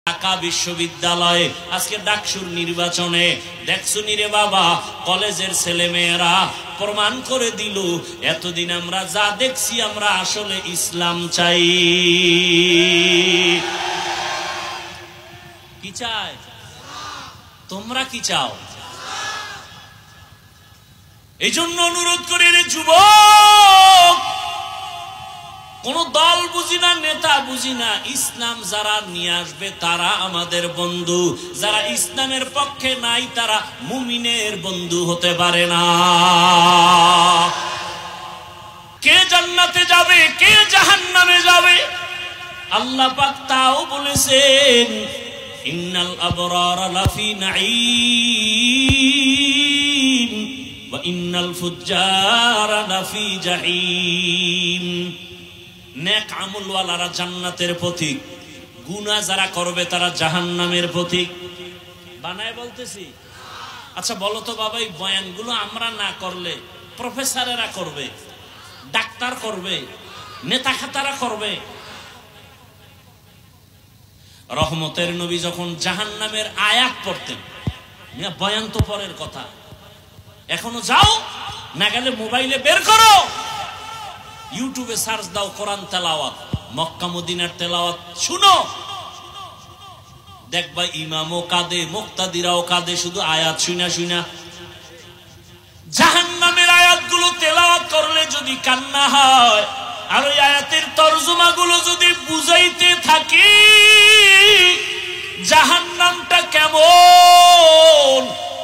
ঢাকা বিশ্ববিদ্যালয়ে আজকে ডাকসুর নির্বাচনে দেখছো নি রে বাবা, কলেজের ছেলে মেয়েরা প্রমাণ করে দিল এতদিন আমরা যা দেখছি আমরা আসলে ইসলাম চাই। কি চাই? তোমরা কি চাও? এই জন্য অনুরোধ করি রে যুবক, কোন দল বুঝি না, নেতা বুঝি না, ইসলাম যারা নিয়ে আসবে তারা আমাদের বন্ধু, যারা ইসলামের পক্ষে নাই তারা মুমিনের বন্ধু হতে পারে না। কে জান্নাতে যাবে, কে জাহান্নামে যাবে, আল্লাহ পাক তাও বলেছেন, ইন্নাল আবরারা লাফি নাঈম ওয়া ইন্নাল ফুজ্জারা লাফি জাহিম। নেক আমলওয়ালারা জান্নাতের পথিক, গুনাহ যারা করবে তারা জাহান্নামের পথিক। বানায় বলতেছি? আচ্ছা বলো তো বাবা, এই বয়ানগুলো আমরা না করলে প্রফেসরেরা করবে, ডাক্তার করবে, নেতা খাতারা করবে। রহমতের নবী যখন জাহান্নামের আয়াত পড়তেন, বয়ান তো পরের কথা, এখনো যাও না গেলে মোবাইলে বের করো, ইউটিউবে সার্চ দাও কোরআন তেলাওয়াত, মক্কা মদিনার তেলাওয়াত শুনো, দেখবা ইমামও কাঁদে, মুক্তাদিরাও কাঁদে, শুধু আয়াত শুনা শুনা। জাহান্নামের আয়াতগুলো তেলাওয়াত করলে যদি কান্না হয়, আর ওই আয়াতের তরজমা গুলো যদি বুঝাইতে থাকি জাহান্নামটা কেমন,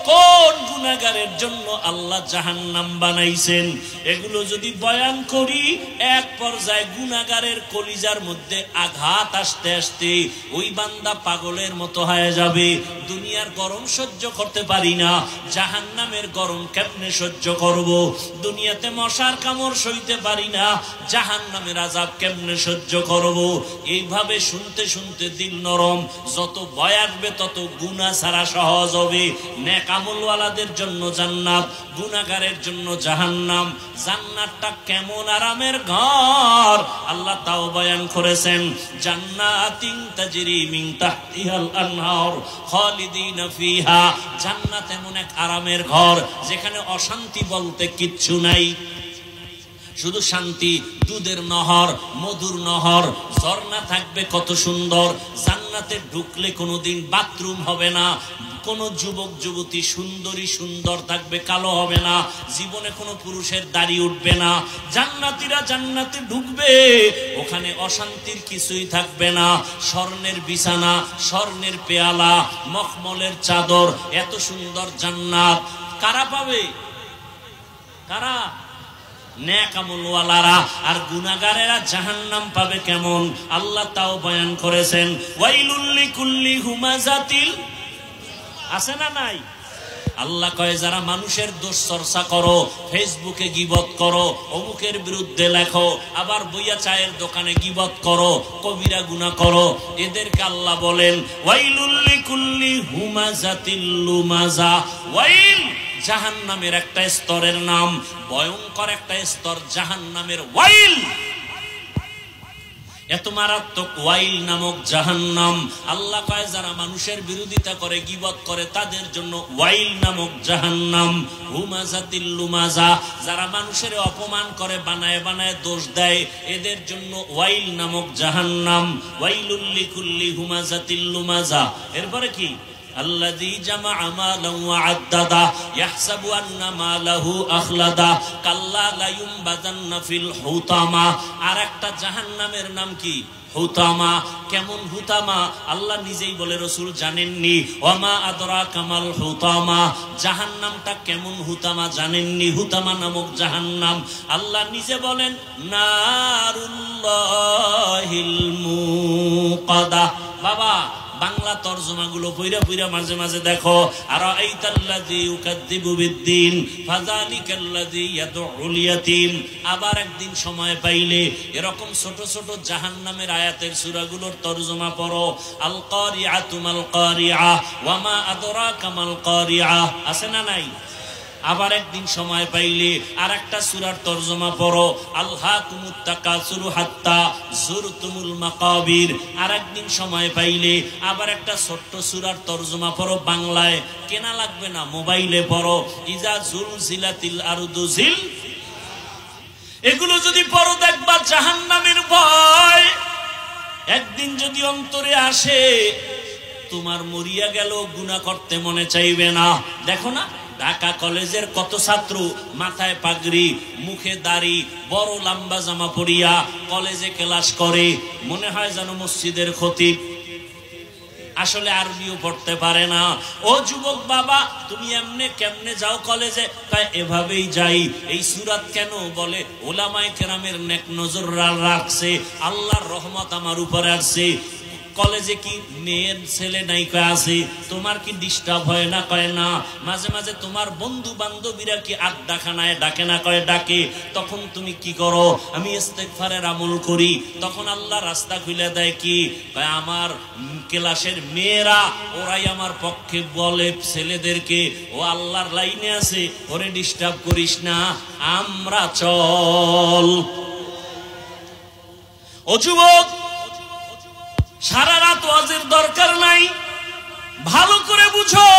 কোন গুনাহগারের জন্য আল্লাহ জাহান্নাম বানাইছেন, এগুলো যদি বয়ান করি, এক পর্যায়ে গুনাহগারের কলিজার মধ্যে আঘাত আসতে আসতে ওই বান্দা পাগলের মতো হয়ে যাবে। দুনিয়ার গরম সহ্য করতে পারি না, জাহান্নামের গরম কেমনে সহ্য করব? দুনিয়াতে মশার কামড় সইতে পারি না, জাহান্নামের আযাব কেমনে সহ্য করব? এইভাবে শুনতে শুনতে দিল নরম, যত ভয় আসবে তত গুনাহ ছাড়া সহজ হবে। নেক আমলওয়ালাদের জন্য জান্নাত, গুনাহগারের জন্য জাহান্নাম। জান্নাতটা কেমন আরামের ঘর আল্লাহ তাও বয়ান করেছেন, জান্নাতিন তাজরি মিন তাহতিহাল আনহার খালিদিনা ফিহা। জান্নাত এমন এক আরামের ঘর যেখানে অশান্তি বলতে কিচ্ছু নাই, শুধু শান্তি। দুধের নহর, মধুর নহর, ঝর্ণা থাকবে কত সুন্দর। জান্নাতে ঢুকলে কোনোদিন বাথরুম হবে না, কোন যুবক যুবতী সুন্দরী সুন্দর থাকবে, কালো হবে না, জীবনে কোনো পুরুষের দাড়ি উঠবে না। জান্নাতীরা জান্নাতে ঢুকবে, ওখানে অশান্তির কিছুই থাকবে না। স্বর্ণের বিছানা, স্বর্ণের পেয়ালা, মখমলের চাদর, এত সুন্দর জান্নাত কারা পাবে? কারা? নেক আমলওয়ালারা। আর গুনাহগারেরা জাহান্নাম পাবে কেমন আল্লাহ তাও বয়ান করেছেন, ওয়াইলুল লিকুল্লি হুমাযাতিল, আছে না নাই? আল্লাহ কয় যারা মানুষের দোষ চর্চা করো, ফেসবুকে গীবত করো, অমুকের বিরুদ্ধে লেখো, আবার বইয়া চায়ের দোকানে গীবত করো, কবিরা গুনাহ করো, এদেরকে আল্লাহ বলেন ওয়াইলুল লিকুল্লি হুমাযাতিল লুমাযা। ওয়াইল জাহান্নামের একটা স্তরের নাম, ভয়ঙ্কর একটা স্তর জাহান্নামের ওয়াইল। এত মারাত্মক ওয়াইল নামক জাহান্নাম। আল্লাহ কয় যারা মানুষের বিরোধিতা করে, গীবত করে, তাদের জন্য ওয়াইল নামক জাহান্নাম। হুমাযাতিল লুমাযা, যারা মানুষের অপমান করে, বানায় বানায় দোষ দেয়, এদের জন্য ওয়াইল নামক জাহান্নাম। ওয়াইলুল লিকুল্লি হুমাযাতিল লুমাযা। এরপরে কি? আল্লাযী জামাআ মালান ওয়া আদ্দাদা ইয়াহসাবু আন্না মালাহু আখলাদা কাল্লা লা ইউনবাযান্না ফিল হুতামা। আর একটা জাহান্নামের নাম কি? হুতামা। কেমন হুতামা আল্লাহ নিজেই বলে, রাসূল জানেননি। ওয়ামা আদরাকা মাল হুতামা, জাহান্নামটা কেমন হুতামা জানেননি? হুতামা নামক জাহান্নাম আল্লাহ নিজে বলেন নারুল্লাহিল মুকাদা। বাবা বাংলা তরজমা গুলো পইরা পইরা মাঝে মাঝে দেখো, আর আইতাল্লাযী ইউকাযযিবু বিদ্দীন ফাযালিকাল্লাযী ইয়াদউল ইয়াতীম। আবার একদিন সময় পাইলে এরকম ছোট ছোট জাহান্নামের আয়াতের সূরাগুলোর তরজমা পড়ো। আল কারিআতু মাল কারিআ ওয়া মা আদরাকা মাল কারিআ, আছে না নাই? আবার একদিন সময় পাইলে আর একটা সূরার তরজমা পড়ো, আলহাকুমুত তাকাসুরু হাত্তা যুরতুমুল মাকাবির। আর একদিন সময় পাইলে আবার একটা ছোট্ট সূরার তরজমা পড়ো বাংলায়, কেনা লাগবে না, মোবাইলে পড়ো, ইজা জুলজিলাতিল আরদু জিল। এগুলো যদি পড়ো দেখবা জাহান্নামের ভয় একদিন যদি অন্তরে আসে, তোমার মরিয়া গেল গুনাহ করতে মনে চাইবে না। দেখো না ঢাকা কলেজের কত ছাত্র মাথায় পাগড়ি, মুখে দাড়ি, বড় লম্বা জামা পরিয়া কলেজে ক্লাস করে, মনে হয় যেন মসজিদের খতিব, আসলে আরবিও পড়তে পারে না। ও যুবক বাবা, তুমি এমনে কেমনে যাও কলেজে? তাই এভাবেই যাই। এই সূরাত কেন বলে? উলামায়ে কেরামের নেক নজর রাখছে, আল্লাহর রহমত আমার উপরে আসছে। কলেজে কি মেয়ের ছেলে নাই কয় আছে? তোমার কি ডিস্টার্ব হয় না? কয় না। মাঝে মাঝে তোমার বন্ধু বান্ধবীরা কি আড্ডাখানায় ডাকে না? কয় ডাকে। তখন তুমি কি করো? আমি ইস্তেগফারের আমল করি। তখন আল্লাহ রাস্তা খুলে দেয় কি? কয় আমার ক্লাসের মেয়েরা, ওরাই আমার পক্ষে বলে ছেলেদেরকে, ও আল্লাহর লাইনে আছে, ওরে ডিস্টার্ব করিস না, আমরা চল। ও যুবক, সারা রাত ওয়াজের দরকার নাই, ভালো করে বুঝো।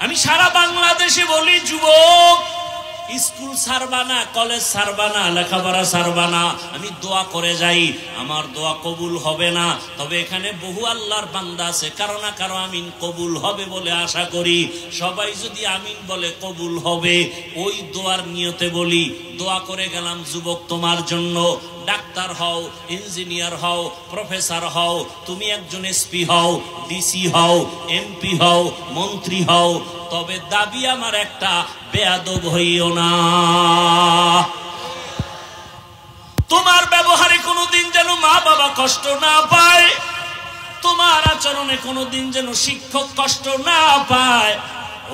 আমি সারা বাংলাদেশে বলি, যুবক স্কুল ছাড়বা না, কলেজ ছাড়বা না, লেখাপড়া ছাড়বা না। আমি দোয়া করে যাই, আমার দোয়া কবুল হবে না, তবে এখানে বহু আল্লাহর বান্দা আছে, কারো না কারো আমিন কবুল হবে বলে আশা করি। সবাই যদি আমিন বলে কবুল হবে, ওই দোয়ার নিয়তে বলি, দোয়া করে গেলাম যুবক তোমার জন্য। ডাক্তার হও, ইঞ্জিনিয়ার হও, প্রফেসর হও, তুমি একজন এসপি হও, ডিসি হও, এমপি হও, মন্ত্রী হও, তবে দাবি আমার একটা, বেয়াদব হইও না। তোমার ব্যবহারে কোনোদিন যেন মা বাবা কষ্ট না পায়, তোমার আচরণে কোনোদিন যেন শিক্ষক কষ্ট না পায়,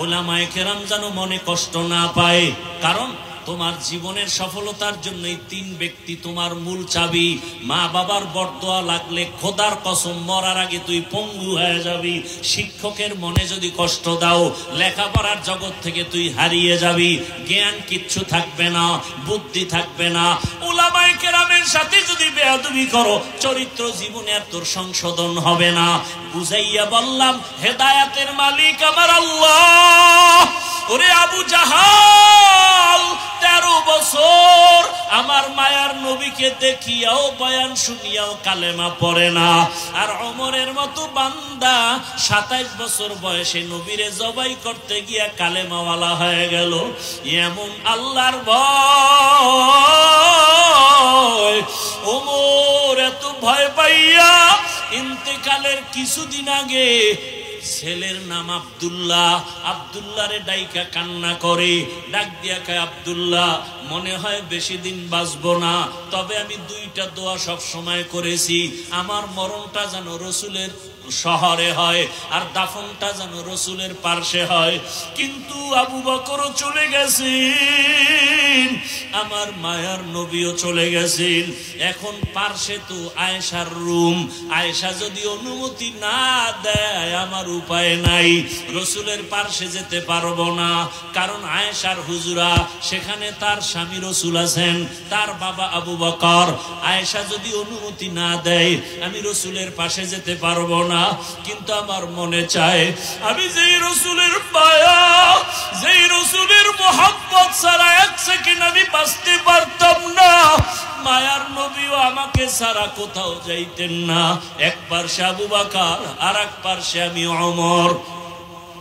উলামায়ে কেরাম যেন মনে কষ্ট না পায়। কারণ তোমার জীবনের সফলতার জন্য এই তিন ব্যক্তি তোমার মূল চাবি। মা বাবার বরদোয়া লাগলে খোদার কসম মরার আগে তুই পঙ্গু হয়ে যাবি। শিক্ষকের মনে যদি কষ্ট দাও, লেখাপড়ার জগৎ থেকে তুই হারিয়ে যাবি, জ্ঞান কিচ্ছু থাকবে না, বুদ্ধি থাকবে না। উলামায়ে কেরামের সাথে যদি বেয়াদবি করো, চরিত্র জীবনে আর তোর সংশোধন হবে না। বুঝাইয়া বললাম, হেদায়েতের মালিক আমার আল্লাহ। ওরে আবু জাহাল 13 বছর আমার মায়ার নবীকে দেখিয়াও বয়ান শুনিয়াও কালেমা পড়ে না। আর ওমরের মতো বান্দা 27 বছর বয়সে নবীরে জবাই করতে গিয়া কালেমাওয়ালা হয়ে গেল। এমন আল্লাহর ভয়, ওমর এত ভয় পাইয়া ইন্তেকালের কিছুদিন আগে ছেলের নাম আব্দুল্লাহ, আব্দুল্লাহরে ডাইকা কান্না করে, ডাক দিয়া কয়, আব্দুল্লাহ মনে হয় বেশি দিন বাঁচবো না, তবে আমি 2টা দোয়া সব সময় করেছি, আমার মরণটা যেন রসুলের শহরে হয় আর দাফনটা যেন রসুলের পার্শ্বে হয়। কিন্তু আবু বকরও চলে গেছেন, আমার মায়ার নবীও চলে গেছেন। এখন পার্শ্বে তো আয়েশার রুম, আয়েশা যদি অনুমতি না দেয় আমার উপায় নাই, রসুলের পার্শ্বে যেতে পারবো না। কারণ আয়েশার হুজুরা, সেখানে তার স্বামী রসুল আছেন, তার বাবা আবু বকর। আয়েশা যদি অনুমতি না দেয় আমি রসুলের পাশে যেতে পারবো না। কিন্তু আমার মনে চায়, আমি যেই রসুলের মায়া, যেই রসুলের মোহাব্বত ছাড়া 1 সেকেন্ড আমি বাঁচতে পারতাম না। মায়ার নবীও আমাকে ছাড়া কোথাও যাইতেন না। এক পার্শ্বে আবু বকর, আর এক পার্শ্বে আমি ওমর।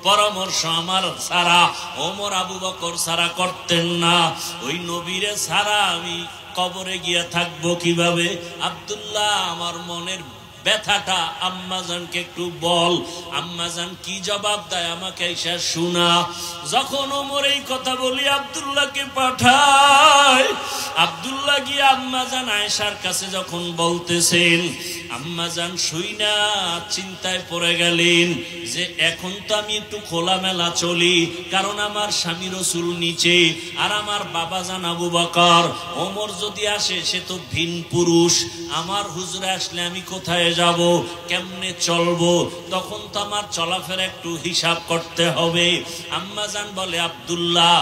পরামর্শ আমার ছাড়া ওমর আবু বকর ছাড়া করতেন না। ওই নবীরে ছাড়া আমি কবরে গিয়া থাকবো কিভাবে? আব্দুল্লাহ আমার মনের ব্যথাটা আম্মাজানকে একটু বল। আম্মাজান কি জবাব দেয় আমাকে এসে শোনা। যখন ওমর এই কথা বলি আব্দুল্লাহকে পাঠায়, আব্দুল্লাহ গিয়ে আম্মাজান আয়েশার কাছে যখন বলতেছেন, আম্মাজান শুইনা চিন্তায় পড়ে গেলেন যে এখন তো আমি একটু খোলামেলা চলি, কারণ আমার স্বামী রাসূল নিচে আর আমার বাবাজান আবু বকর ওমর যদি আসে সে তো ভিন পুরুষ, আমার হুজুরে আসলে আমি কোথায় যাব, কেমনে চলবো, তখন তো আমার চলাফেরা একটু হিসাব করতে হবে। আম্মাজান বলে আব্দুল্লাহ